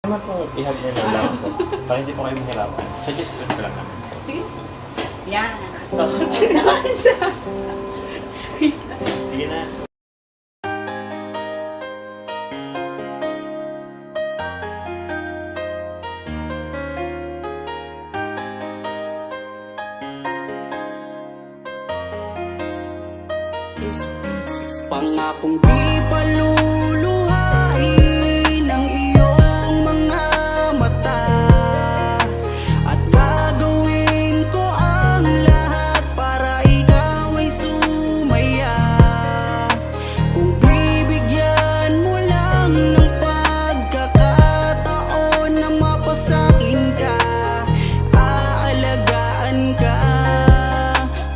Naman kung ihag niya na lang ako. Para hindi po kayo mahirapan. Suggest ko lang naman. Sige. Yan. Sige na. Pangakong di paluluhain ang iyong mga mata, at gagawin ko ang lahat para ikaw ay sumaya. Kung bibigyan mo lang ng pagkakataon na mapasakin ka, aalagaan ka,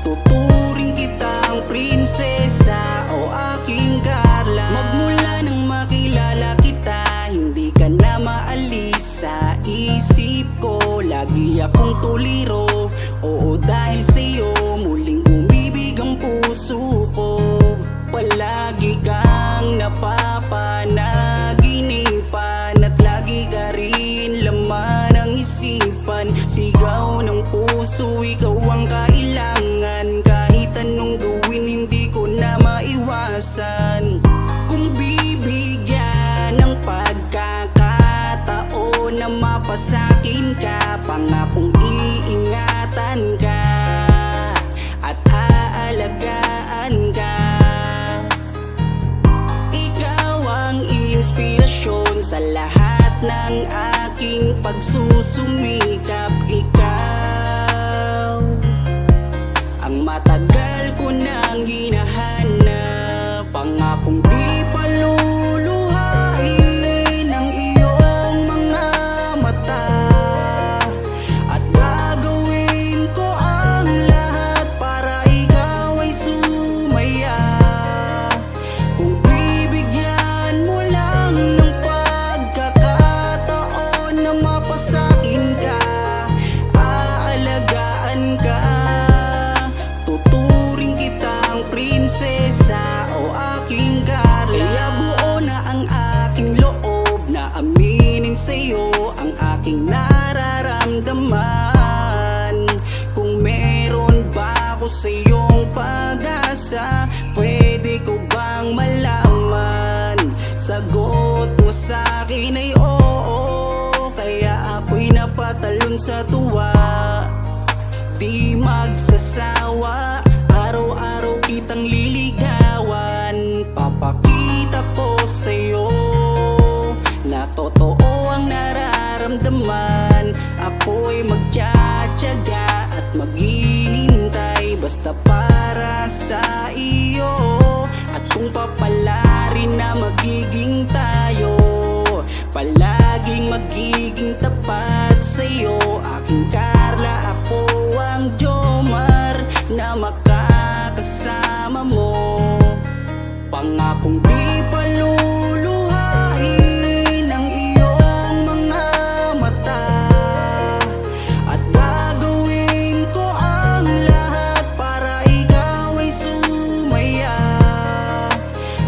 tuturing kitang prinsesa o aking Carla. Magmula nang makilala kita, hindi ka na maalis sa isip ko. Lagi akong tuliro, oo dahil sa'yo muling umibig ang puso ko. Palagi kang napapanaginipan at lagi ka rin laman ng isipan. Sigaw ng puso, ikaw ang kailangan. Kahit anong gawin, hindi ko na maiwasan. Kung bibigyan ng pagkakataon na mapasakin ka, pangakong iingatan ka at aalagaan ka. Ikaw ang inspirasyon sa lahat ng aking pagsusumikap. Ikaw ang matagal ko nang hinahanap. Pangakong di paluluhain ang iyong mga mata, at gagawin ko ang lahat para ikaw ay sumaya. Kung bibigyan mo lang ng pagkakataon na mapasakin ka, aalagaan ka, tuturing kitang prinsesa o aking Carla. Kaya buo na ang aking loob na aminin sa'yo ang aking nararamdaman. Kung meron ba ako sa'yong pag-asa, pwede ko bang malaman? Sagot mo sa'kin ay oo, kaya ako'y napatalon sa tuwa. Di magsasawa, araw-araw kitang liligawan. Papakita ko sa'yo na totoo ang nararamdaman. Ako'y magtsatsaga at maghihintay basta para sa iyo. At kung papalarin na magiging tayo, palaging magiging tapat sa'yo, aking Carla. Ako ang Jomar na makakasama mo. Pangakong di paluluhain ang iyong mga mata, at gagawin ko ang lahat para ikaw ay sumaya.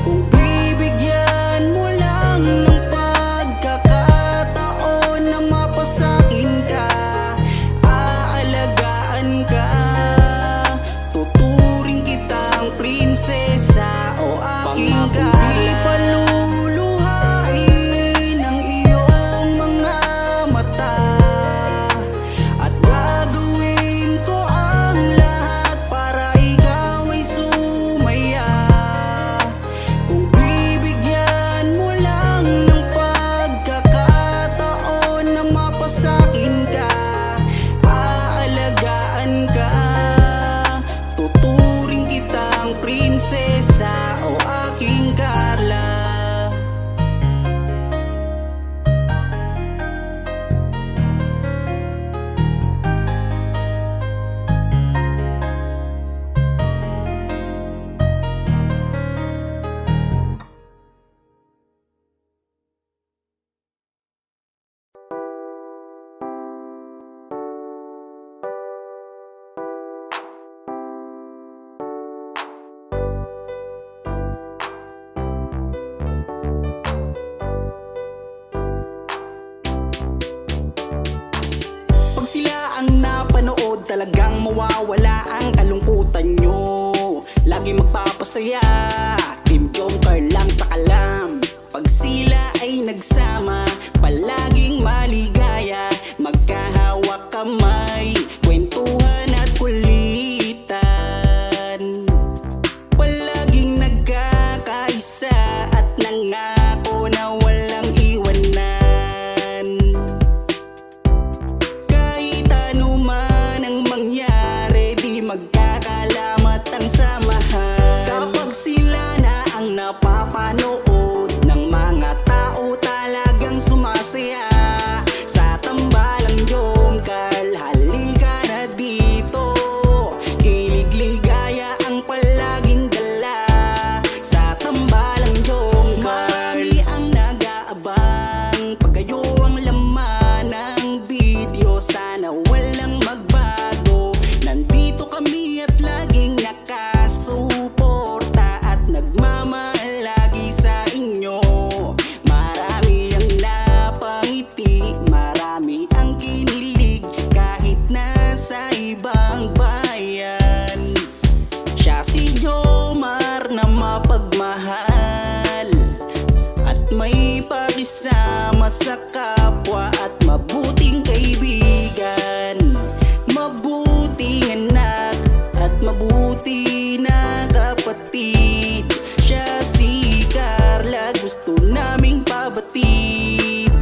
Kung bibigyan mo lang ng pagkakataon na mapasakin ka, aalagaan ka, tuturing kitang prinsesa o aking Carla. sila ang napanood, talagang mawawala ang kalungkutan nyo. Lagi magpapasaya, Team Jomcar lang sa kalam. Pag sila ay nagsama, palaging maligaya. Magkahawak kamay, kwentuhan at kulitan. Palaging nagkakaisa at nangako na walang iwanan. Kahit ano man ang mangyari, di magkakalamat ang samahan. Kapag sila na ang napapanood ng mga tao, talagang sumasaya. Sa tambalang Jomcar, halika na dito. Kilig ligaya ang palaging dala. Sa tambalang Jomcar, marami ang nag-aabang. Pag kayo ang laman ng video, sana walang magbago. Nandito kami at laging nakasuporta at nagmamahal lagi sa inyo. Marami ang napangiti, marami ang kinilig kahit nasa ibang bayan. Siya si Jomar na mapagmahal at may pakisama sa kapwa at mabuting kaibigan. Mabuting anak at mabuti na kapatid. Siya si Carla, gusto naming pabatid.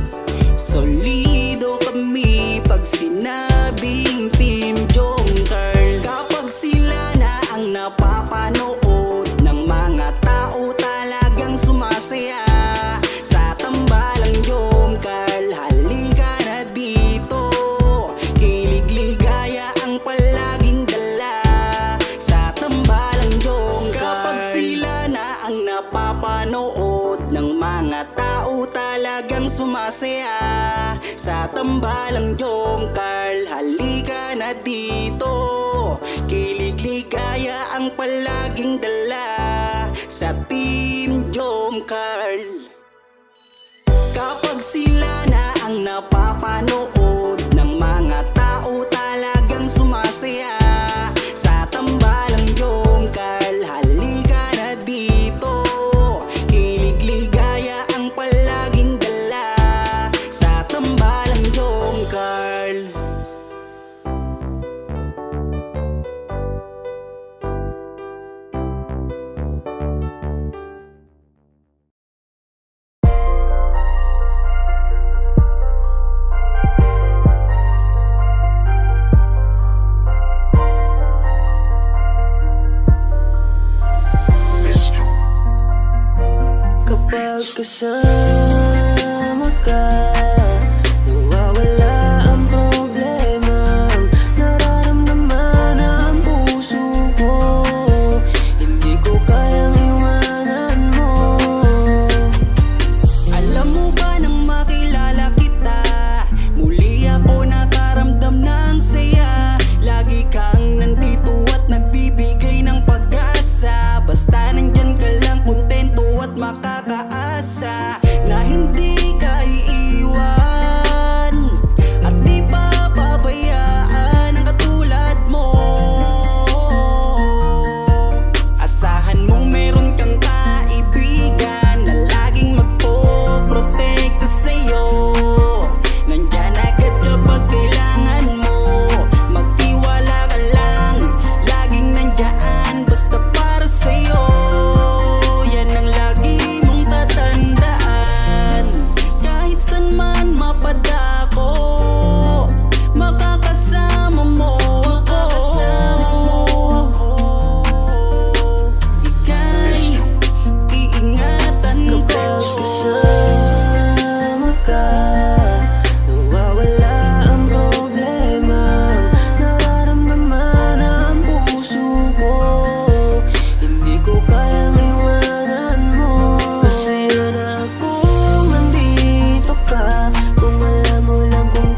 Solido kami pag sinabing Team Jomcar. Kapag sila na ang napapanood ng mga tao, talagang sumasaya. Sa tambalang Jomcar, halika na dito. Kilig ligaya ang palaging dala. Sa tambalang Jomcar. Kapag sila na ang napapanood ng mga tao, talagang sumasaya. Sa tambalang Jomcar, halika na dito. Kilig ligaya ang palaging dala. Sa Team Jomcar. Kapag sila na ang napapanood ng mga tao, talagang sumasaya. Sa tambalang Jomcar, halika na dito. Kilig ligaya ang palaging dala. Sa tambalang Jomcar. Kapag kasama ka, nawawala ang problema. Nararamdaman ang puso ko, hindi ko kayang iwanan mo. Alam mo ba nang makilala kita, muli ako nakaramdam ng saya. Lagi kang nandito at nagbibigay ng pag-asa. Basta nandyan ka lang, kontento at makakaasa na hindi ka iiwan at di papabayaan ang katulad mo. Asahan mong meron kang kaibigan na laging magpoprotekta sa'yo. Nandyan agad kapag kailangan mo. Magtiwala ka lang, laging nandyan basta para sa'yo. Yan ang lagi mong tatandaan. Kahit san man mapadako, makakasama mo ako. Ika'y iingatan ko. Kapag kasama ka, nawawala ang problema. Nararamdaman ang puso ko, hindi ko kayang iwanan mo. Masaya na kung nandito ka, kung alam mo lang kung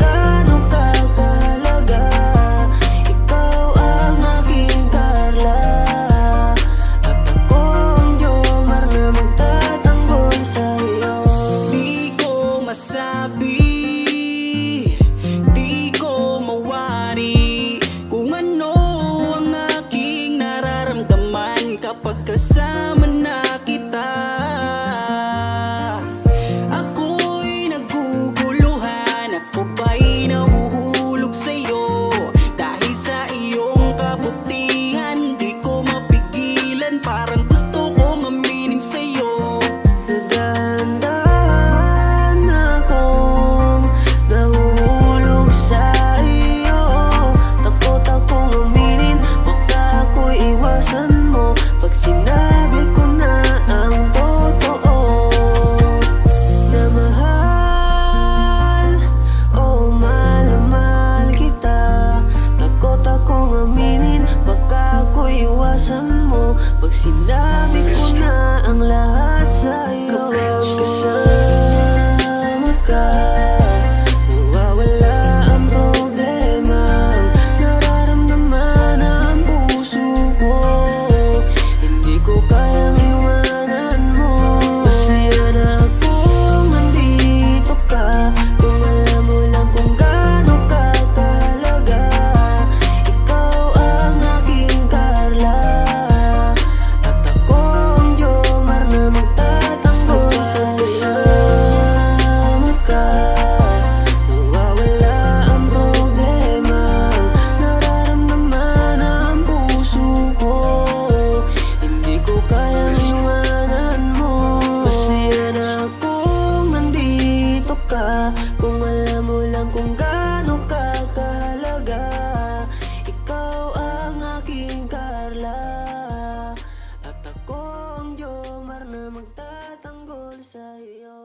alam mo lang kung gaano ka kahalaga. Ikaw ang aking Carla, at ako ang Jomar na magtatanggol sa'yo.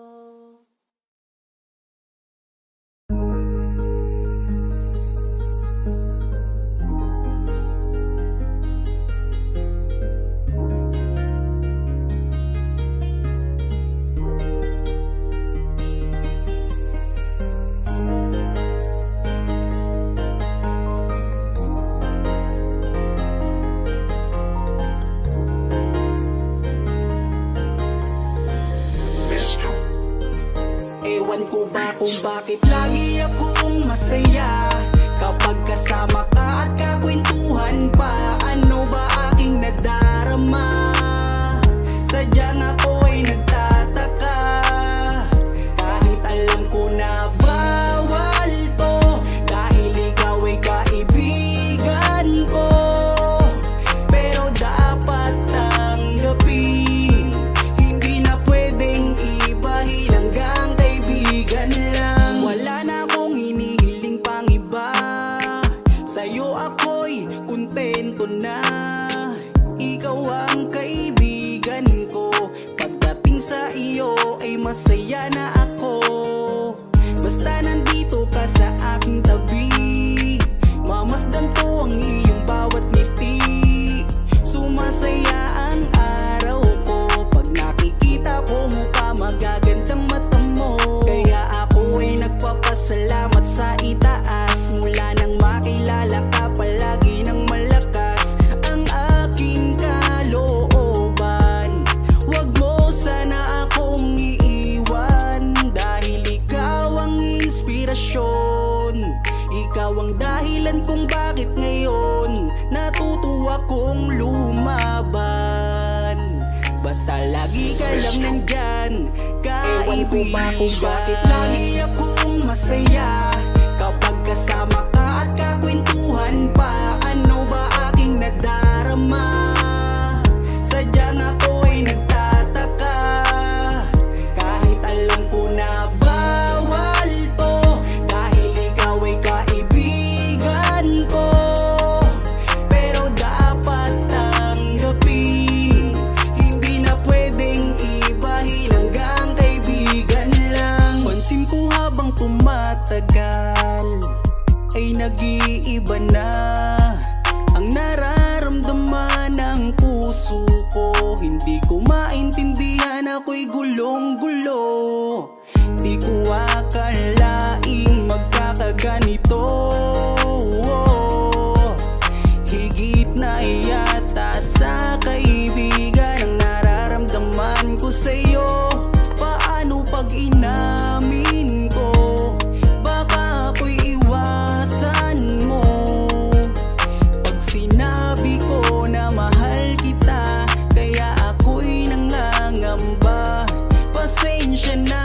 Ewan ko ba kung bakit lagi akong masaya kapag kasama ka at kakwentuhan pa. Ano ba aking nadarama? Sadyang ako'y nagtataka, kahit alam ko na bawal to, dahil ikaw ay kaibigan ko. Pero dapat tanggapin, hindi na pwedeng ibahin hanggang kaibigan lang. Wala na akong hinihiling pang iba, sa'yo ako'y kontento na. Ikaw ang kaibigan ko, pagdating sa iyo ay masaya na ako. Basta nandito ka sa aking tabi, mamasdan ko ang iyong bawat ngiti. Sumasaya ang araw ko pag nakikita ko mukha magagandang mata mo. Kaya ako ay nagpapasalamat sa itaas, mula nang makilala ka palagi ng malakas ang aking kalooban. Wag mo sana akong iiwan, dahil ikaw ang inspirasyon. Ikaw ang dahilan kung bakit ngayon natutuwa kong lumaban. Basta lagi ka lang nandyan, Ewan ko ba kung bakit lagi akong masaya kapag kasama ka at kakwentuhan pa. Ano ba aking nadarama? Sadyang ako'y nagtataka, kahit alam ko na bawal to, dahil ikaw ay kaibigan ko. Pero dapat tanggapin, hindi na pwedeng ibahin hanggang kaibigan lang. Pansin ko habang tumatagal ay nag-iiba na ang nararamdaman ng puso ko. Hindi ko maintindihan, ako'y gulong-gulo. Di ko akalaing magkakaganito. Higit na yata sa kaibigan ang nararamdaman ko sa'yo. Paano pag inamin ko? Baka ako'y iwasan mo. Pag sinabi ko na mahal kita, kaya ako'y nangangamba. Pasensya na,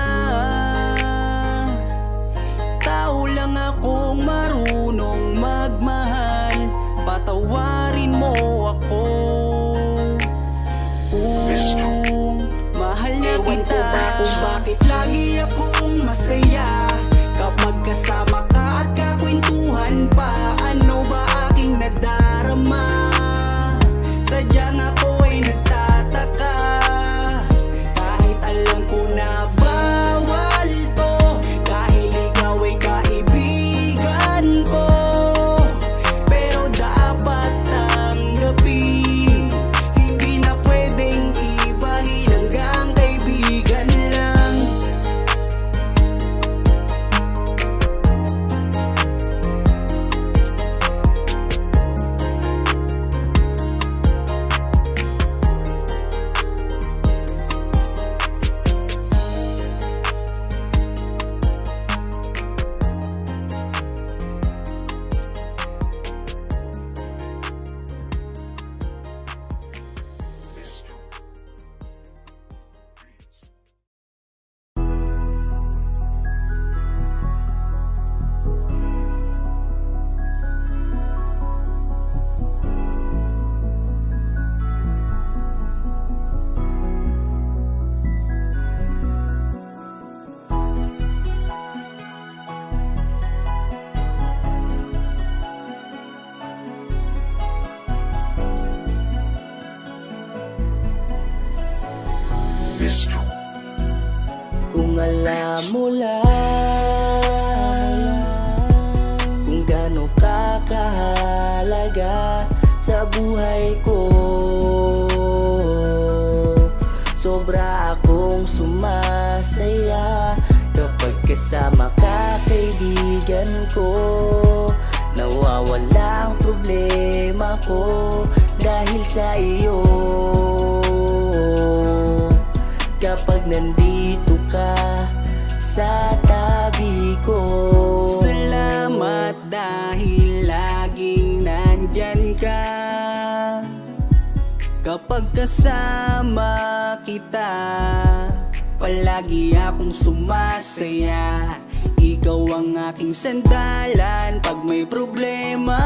buhay ko. Sobra akong sumasaya kapag kasama ka, kaibigan ko. Nawawala ang problema ko dahil sa iyo. Kapag nandito ka sa tabi ko, salamat dahil laging nandyan ka. Kapag kasama kita, palagi akong sumasaya. Ikaw ang aking sandalan pag may problema.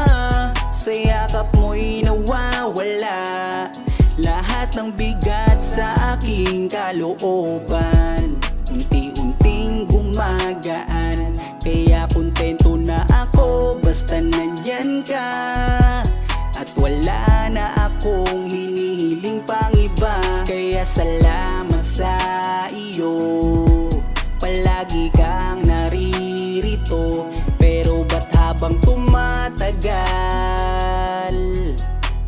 Sa yakap mo'y nawawala lahat ng bigat sa aking kalooban. Unti-unting gumagaan, kaya kontento na ako basta nandyan ka. At wala na akong hinihiling pang iba. Kaya salamat sa iyo, palagi kang naririto. Pero ba't habang tumatagal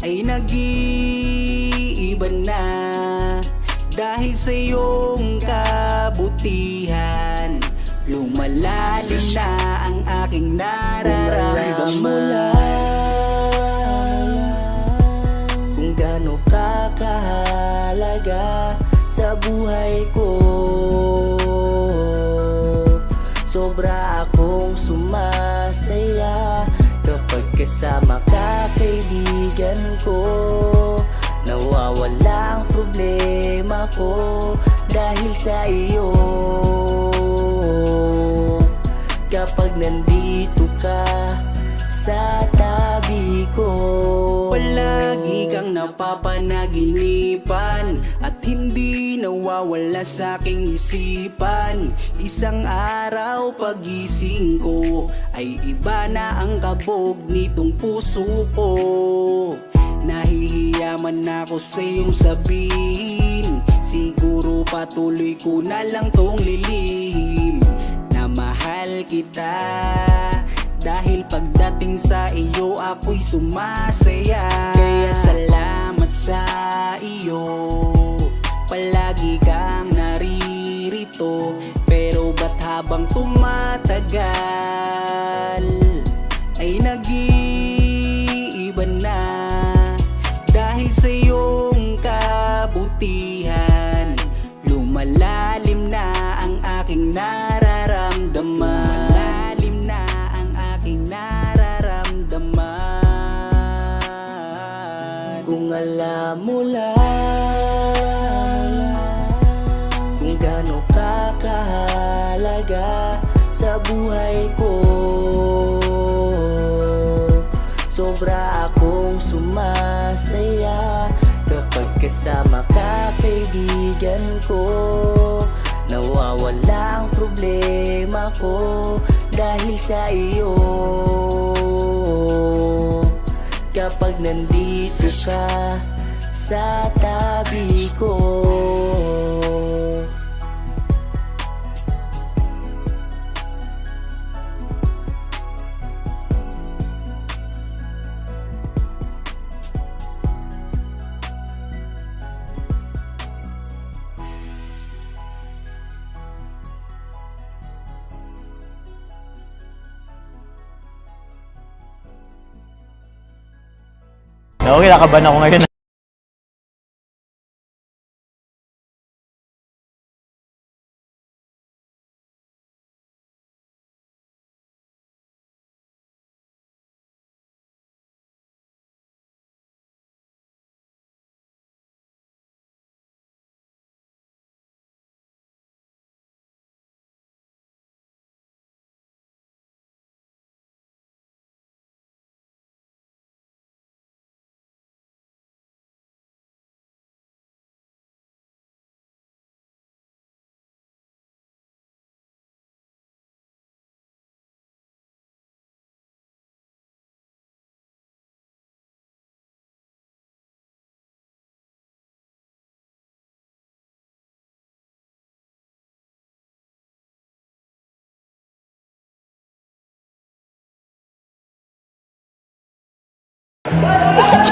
ay nag-iiba na? Dahil sa iyong kabutihan, lumalalim na ang aking nararamdaman. Kung gaano ka kahalaga sa buhay ko, sobra akong sumasaya kapag kasama ka, kaibigan ko. Nawawala ang problema ko dahil sa iyo. Kapag nandito ka sa tabi ko, palagi kang napapanaginipan at hindi nawawala sa aking isipan. Isang araw pagising ko ay iba na ang kabog nitong puso ko. Nahihiyaman ako sa iyong sabihin, siguro patuloy ko na lang tong lilihim na mahal kita. Dahil pagdating sa iyo ako'y sumasaya. Kaya salamat sa iyo, palagi kang naririto. Pero ba't habang tumatagal ay nag-iiba na? Dahil sa iyong kabutihan, lumalalim na ang aking nararamdaman. Lumalalim na ang aking nararamdaman. Kung alam mo lang kung gaano ka kahalaga sa buhay ko, sobra akong sumasaya kapag kasama ka, kaibigan ko. Nawawala ang problema ko dahil sa iyo. Kapag nandito ka sa tabi ko. Okay, nakaban ako ngayon. 7,